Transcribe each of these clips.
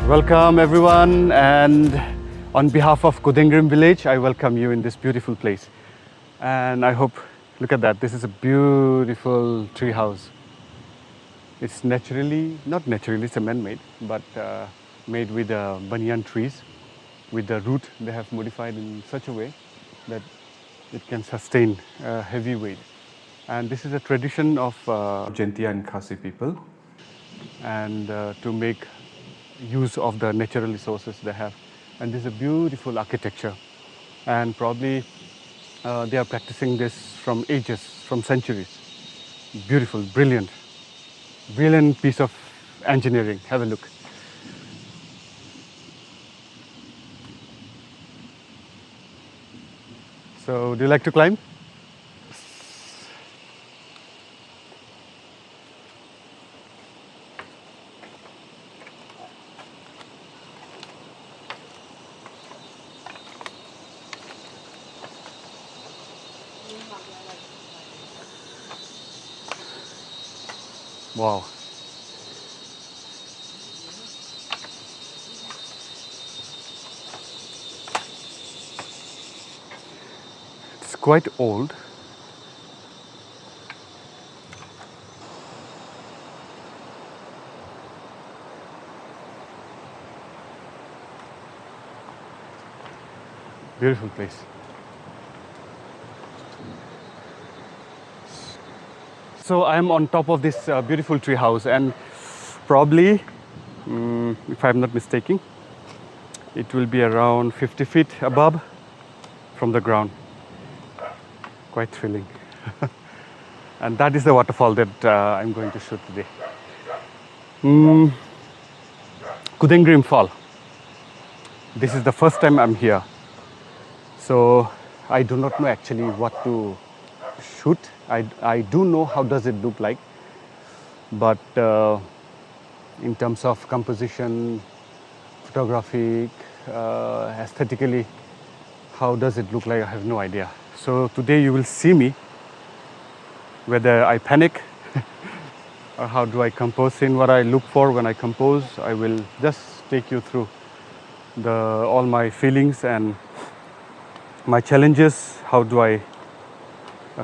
Welcome everyone, and on behalf of Kudengrim village, I welcome you in this beautiful place. And I hope, look at that, this is a beautiful tree house. It's naturally, not naturally, it's a man-made, but made with banyan trees. With the root, they have modified in such a way that it can sustain heavy weight. And this is a tradition of Jaintia and Khasi people, and to make use of the natural resources they have. And this is a beautiful architecture, and probably they are practicing this from ages, from centuries. Beautiful, brilliant piece of engineering. Have a look. So, do you like to climb? Wow. It's quite old. Beautiful place. So I'm on top of this beautiful tree house, and probably, if I'm not mistaken, it will be around 50 feet above from the ground. Quite thrilling. And that is the waterfall that I'm going to shoot today. Kudengrim Fall. This is the first time I'm here. So I do not know actually what to shoot. I do know how does it look like, but in terms of composition, photographic, aesthetically, how does it look like, I have no idea. So today you will see me whether I panic or how do I compose in what I look for when I compose. I will just take you through all my feelings and my challenges. How do I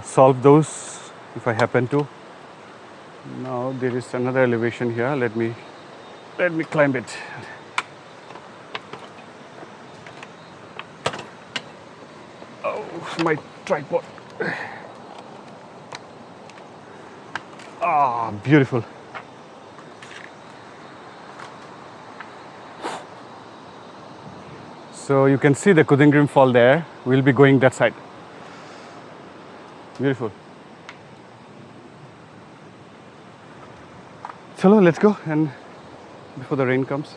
solve those if I happen to. Now there is another elevation here. Let me climb it. Oh, my tripod. Ah, beautiful. So you can see the Kudengrim Fall there. We'll be going that side. Beautiful. Chalo, let's go, and before the rain comes.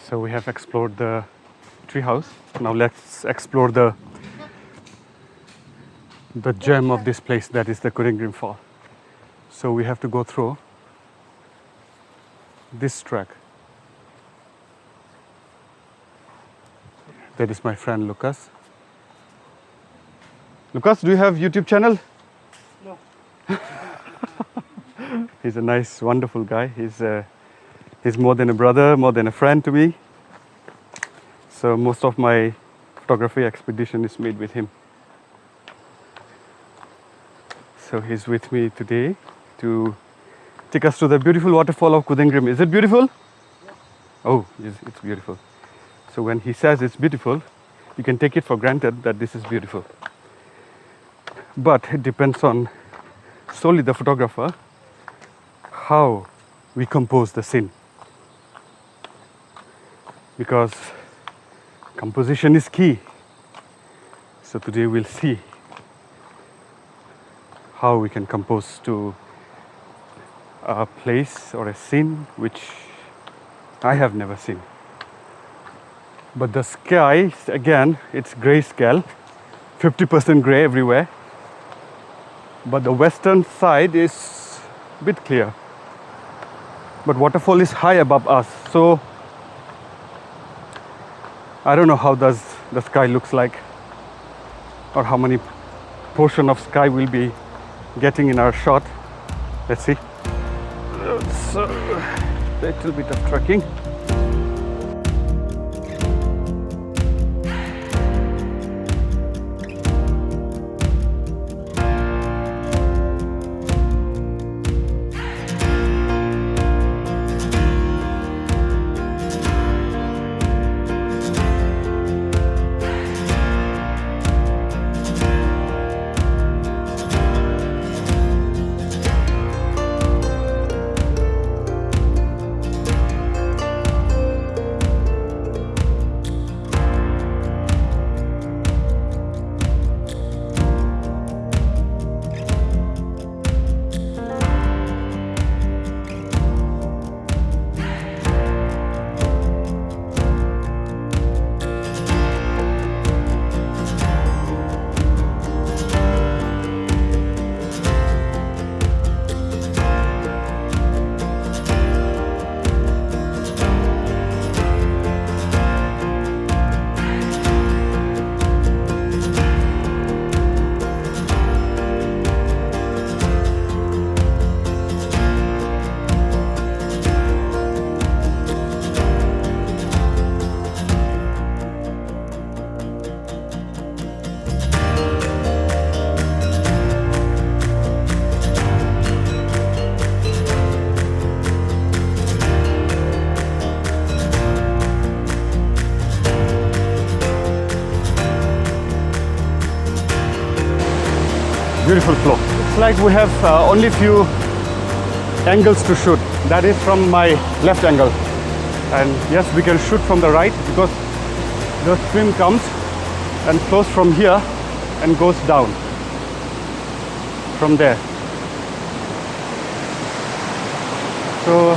So we have explored the tree house. Now let's explore the gem of this place, that is the Kudengrim Fall. So we have to go through this track. That is my friend Lucas. Lucas, do you have YouTube channel? No. He's a nice, wonderful guy. He's more than a brother, more than a friend to me. So most of my photography expedition is made with him. So he's with me today to take us to the beautiful waterfall of Kudengrim. Is it beautiful? Yes. Oh, yes, it's beautiful. So when he says it's beautiful, you can take it for granted that this is beautiful. But it depends on solely the photographer how we compose the scene. Because composition is key. So today we'll see how we can compose to a place or a scene which I have never seen. But the sky, again, it's grayscale. 50% gray everywhere, but the western side is a bit clear. But waterfall is high above us, so I don't know how does the sky looks like, or how many portion of sky we'll be getting in our shot. Let's see. So a little bit of trekking. Beautiful flow. It's like we have only few angles to shoot. That is from my left angle, and yes, we can shoot from the right because the stream comes and flows from here and goes down from there. So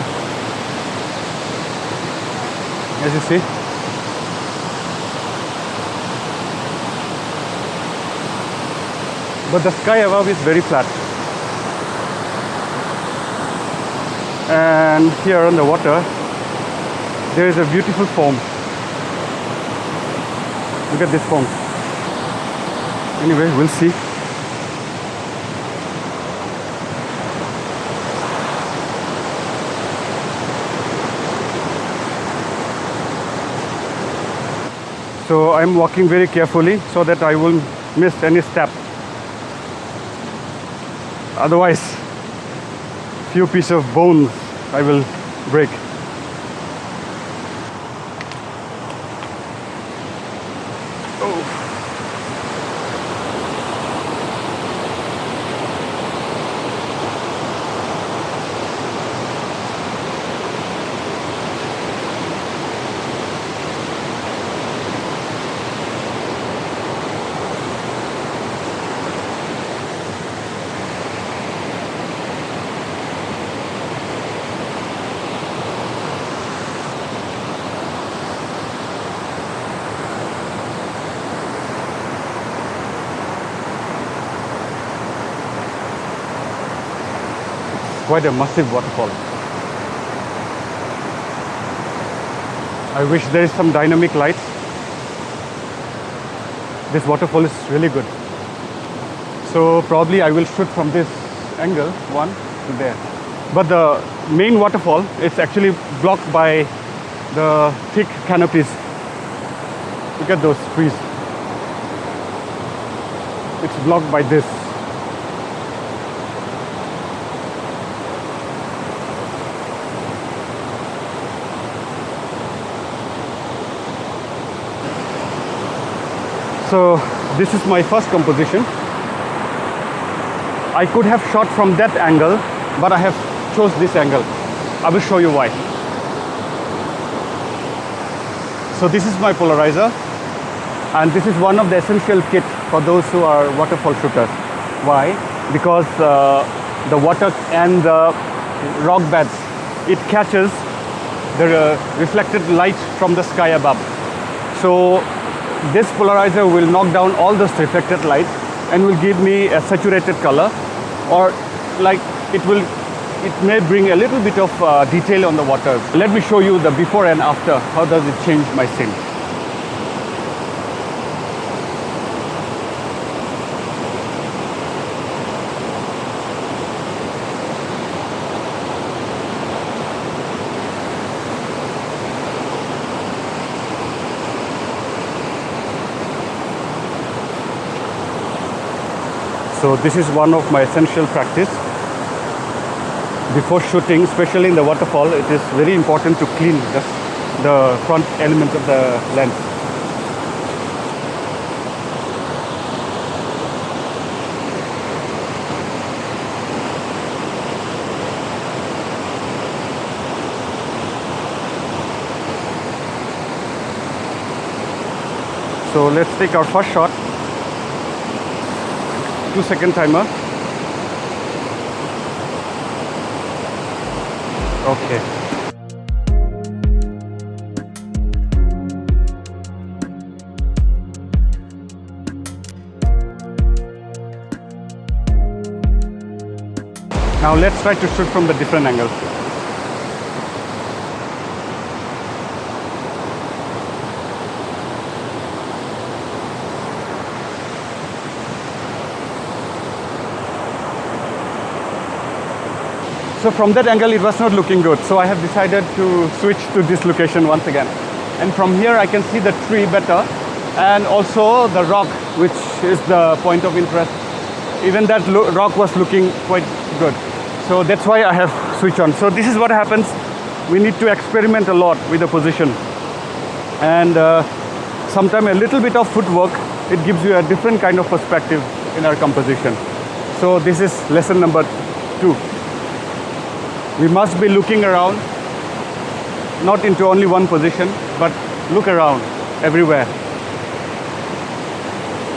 as you see, but the sky above is very flat, and here on the water there is a beautiful foam. Look at this foam. Anyway, we'll see. So I'm walking very carefully so that I won't miss any step. Otherwise, few pieces of bones I will break. Quite a massive waterfall. I wish there is some dynamic lights. This waterfall is really good. So probably I will shoot from this angle, one to there. But the main waterfall is actually blocked by the thick canopies. Look at those trees. It's blocked by this. So this is my first composition. I could have shot from that angle, but I have chose this angle. I will show you why. So this is my polarizer, and this is one of the essential kit for those who are waterfall shooters. Why? Because the water and the rock beds, it catches the reflected light from the sky above. So this polarizer will knock down all this reflected light and will give me a saturated color, or like it may bring a little bit of detail on the water. Let me show you the before and after. How does it change my scene? So this is one of my essential practice. Before shooting, especially in the waterfall, it is very important to clean the front element of the lens. So let's take our first shot. 2-second timer. Okay. Now let's try to shoot from the different angles. So from that angle it was not looking good, so I have decided to switch to this location once again. And from here I can see the tree better, and also the rock, which is the point of interest. Even that rock was looking quite good, so that's why I have switched on. So this is what happens. We need to experiment a lot with the position, and sometimes a little bit of footwork, it gives you a different kind of perspective in our composition. So this is lesson number 2. We must be looking around, not into only one position, but look around everywhere.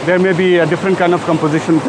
There may be a different kind of composition.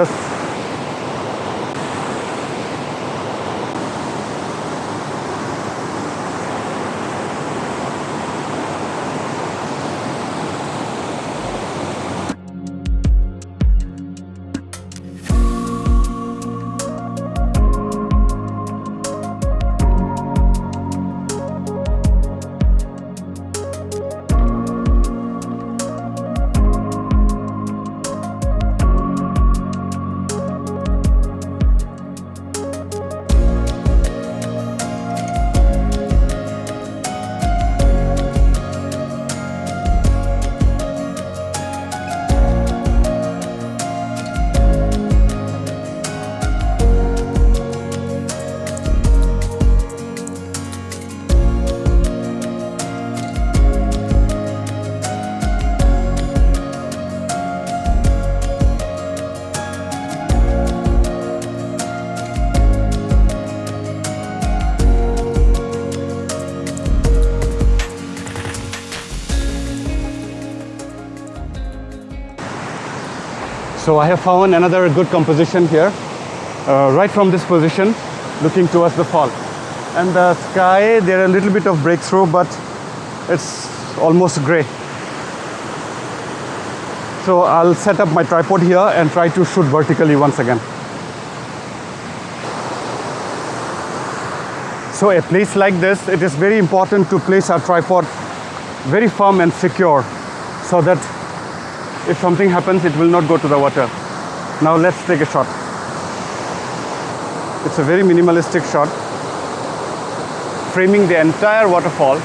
So I have found another good composition here, right from this position, looking towards the fall. And the sky, there are a little bit of breakthrough, but it's almost gray. So I'll set up my tripod here and try to shoot vertically once again. So a place like this, it is very important to place our tripod very firm and secure, so that if something happens, it will not go to the water. Now let's take a shot. It's a very minimalistic shot, framing the entire waterfall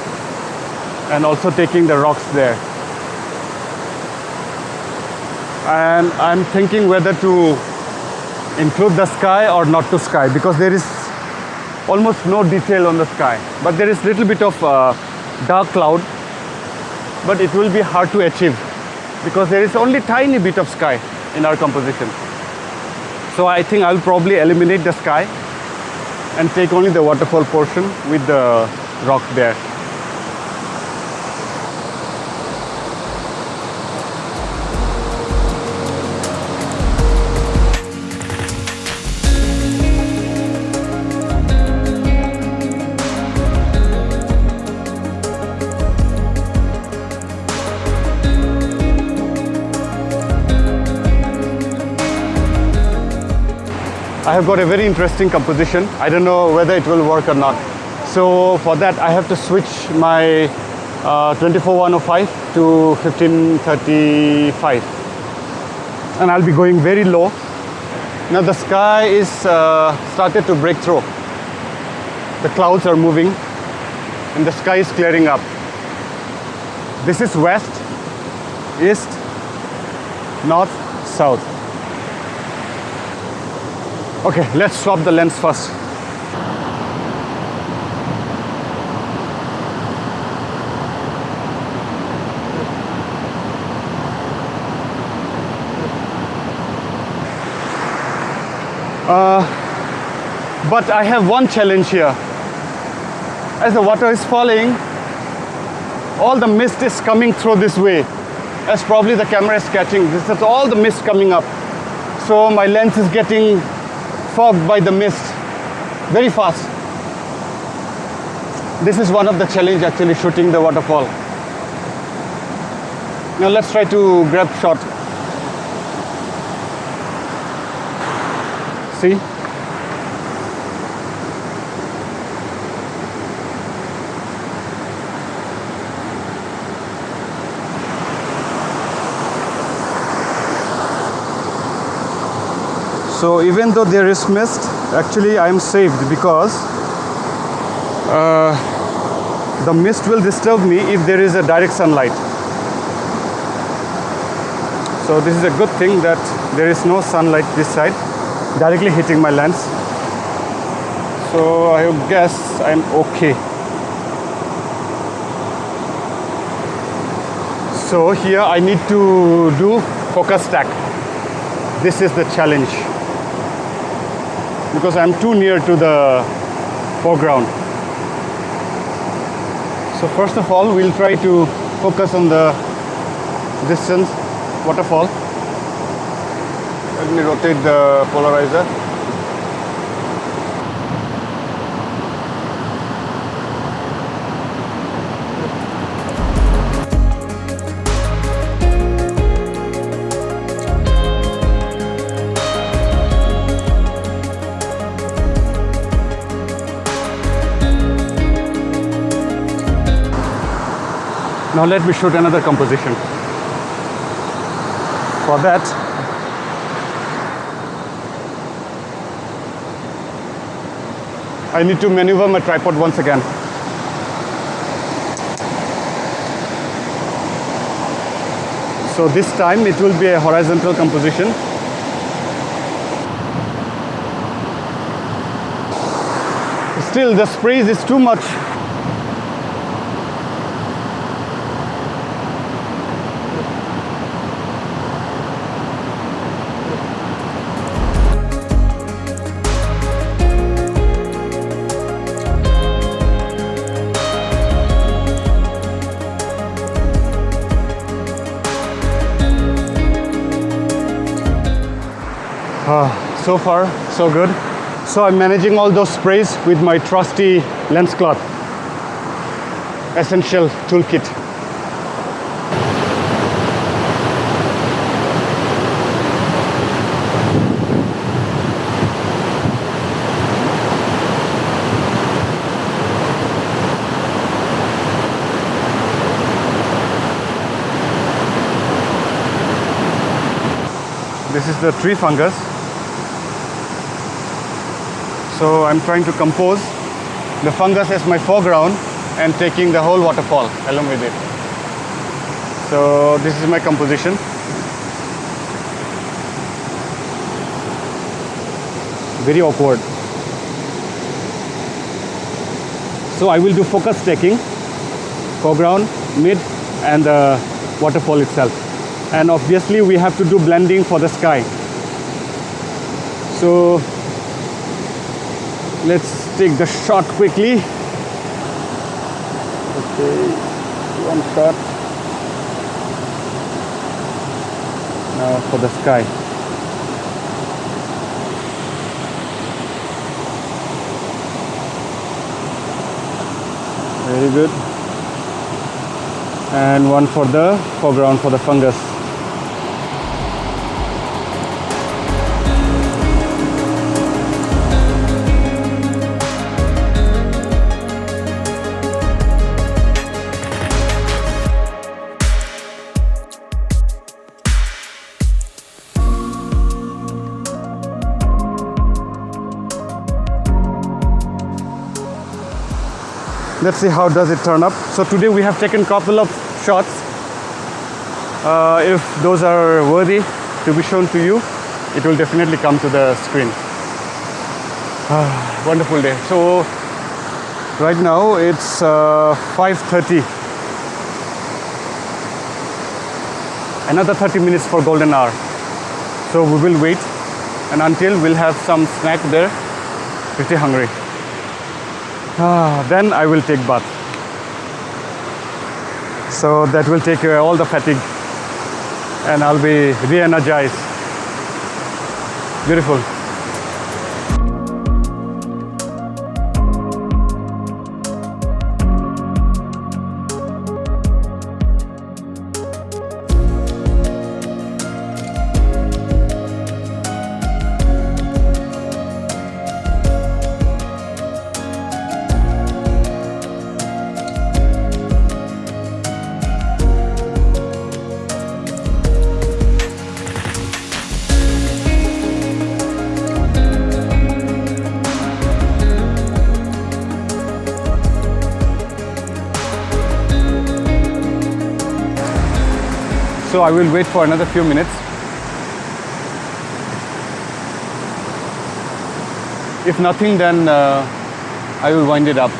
and also taking the rocks there. And I'm thinking whether to include the sky or not to sky, because there is almost no detail on the sky, but there is little bit of dark cloud, but it will be hard to achieve because there is only tiny bit of sky in our composition. So I think I'll probably eliminate the sky and take only the waterfall portion with the rock there. I have got a very interesting composition. I don't know whether it will work or not. So for that I have to switch my 24-105 to 15-35. And I'll be going very low. Now the sky is started to break through. The clouds are moving and the sky is clearing up. This is west, east, north, south. Okay, let's swap the lens first. But I have one challenge here. As the water is falling, all the mist is coming through this way. As probably the camera is catching. This is all the mist coming up. So my lens is getting fogged by the mist very fast. This is one of the challenge actually, shooting the waterfall. Now let's try to grab shot. See? So even though there is mist, actually I am saved because the mist will disturb me if there is a direct sunlight. So this is a good thing that there is no sunlight this side directly hitting my lens. So I guess I'm okay. So here I need to do focus stack. This is the challenge, because I'm too near to the foreground. So first of all, we'll try to focus on the distance waterfall. Let me rotate the polarizer. Now let me shoot another composition. For that, I need to maneuver my tripod once again. So this time it will be a horizontal composition. Still the sprays is too much. So far, so good. So I'm managing all those sprays with my trusty lens cloth. Essential toolkit. This is the tree fungus. So I'm trying to compose the fungus as my foreground and taking the whole waterfall along with it. So this is my composition. Very awkward. So I will do focus stacking, foreground, mid, and the waterfall itself. And obviously we have to do blending for the sky. So let's take the shot quickly. Okay, one shot. Now for the sky. Very good. And one for the foreground for the fungus. Let's see how does it turn up. So today we have taken couple of shots. If those are worthy to be shown to you, it will definitely come to the screen. Wonderful day. So right now it's 5:30. Another 30 minutes for golden hour. So we will wait, and until we'll have some snack there. Pretty hungry. Then I will take bath. So that will take away all the fatigue, and I'll be re-energized. Beautiful. So I will wait for another few minutes. If nothing, then I will wind it up.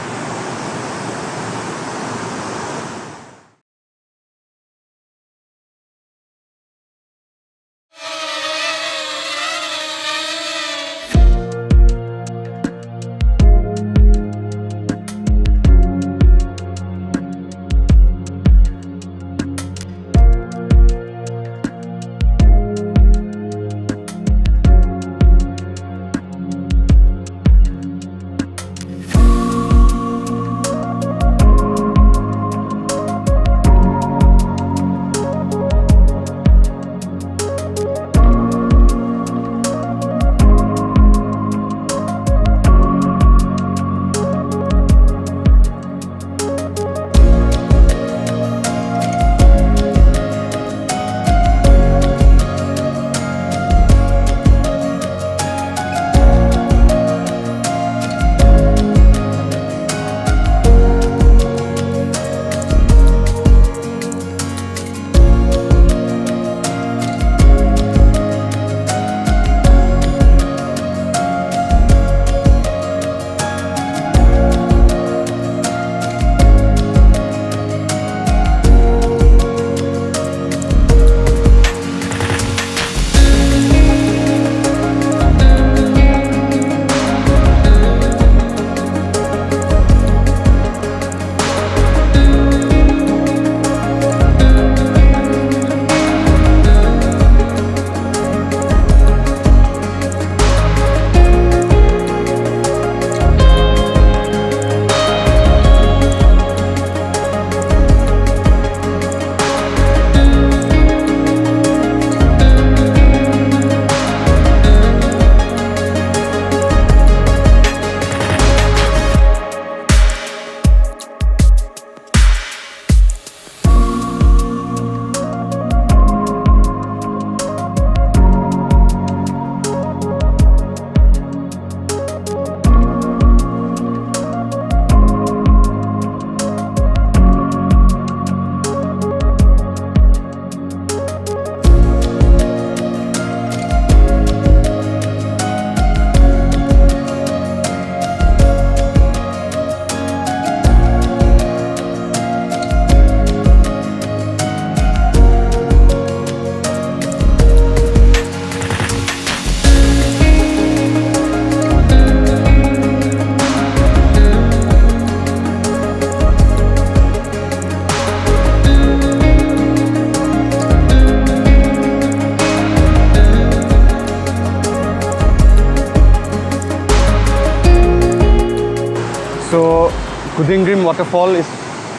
Kudengrim waterfall is,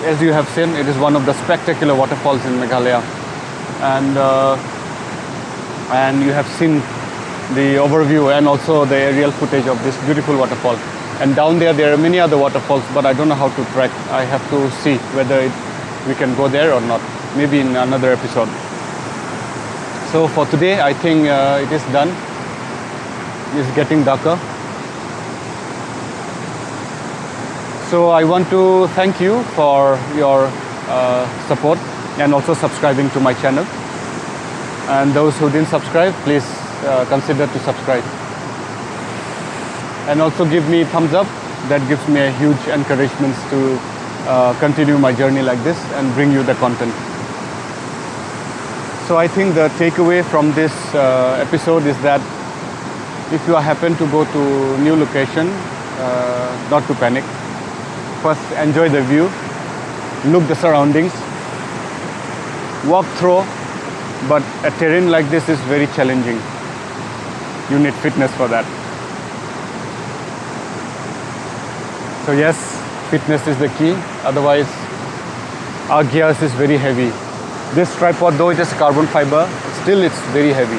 as you have seen, it is one of the spectacular waterfalls in Meghalaya, and you have seen the overview and also the aerial footage of this beautiful waterfall. And down there are many other waterfalls, but I don't know how to track. I have to see whether we can go there or not, maybe in another episode. So for today, I think it is done. It's getting darker. So I want to thank you for your support and also subscribing to my channel. And those who didn't subscribe, please consider to subscribe. And also give me thumbs up. That gives me a huge encouragement to continue my journey like this and bring you the content. So I think the takeaway from this episode is that if you happen to go to new location, not to panic. First, enjoy the view, look the surroundings, walk through, but a terrain like this is very challenging. You need fitness for that. So yes, fitness is the key, otherwise our gears is very heavy. This tripod, though it is carbon fiber, still it's very heavy.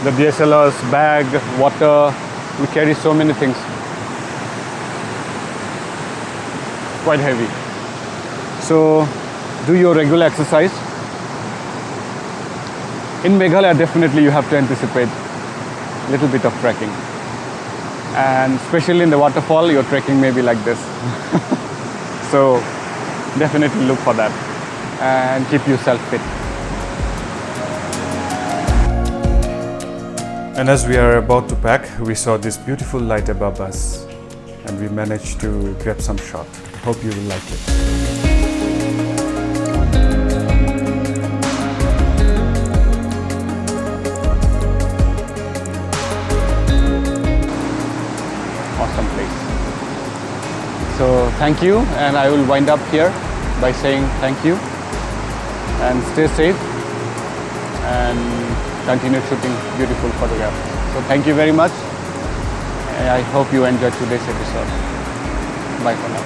The DSLR's bag, water, we carry so many things. Quite heavy. So do your regular exercise. In Meghalaya, definitely you have to anticipate a little bit of trekking. And especially in the waterfall, your trekking may be like this. So definitely look for that and keep yourself fit. And as we are about to pack, we saw this beautiful light above us and we managed to grab some shot. Hope you will like it. Awesome place. So thank you, and I will wind up here by saying thank you and stay safe and continue shooting beautiful photographs. So thank you very much. I hope you enjoyed today's episode. Bye for now.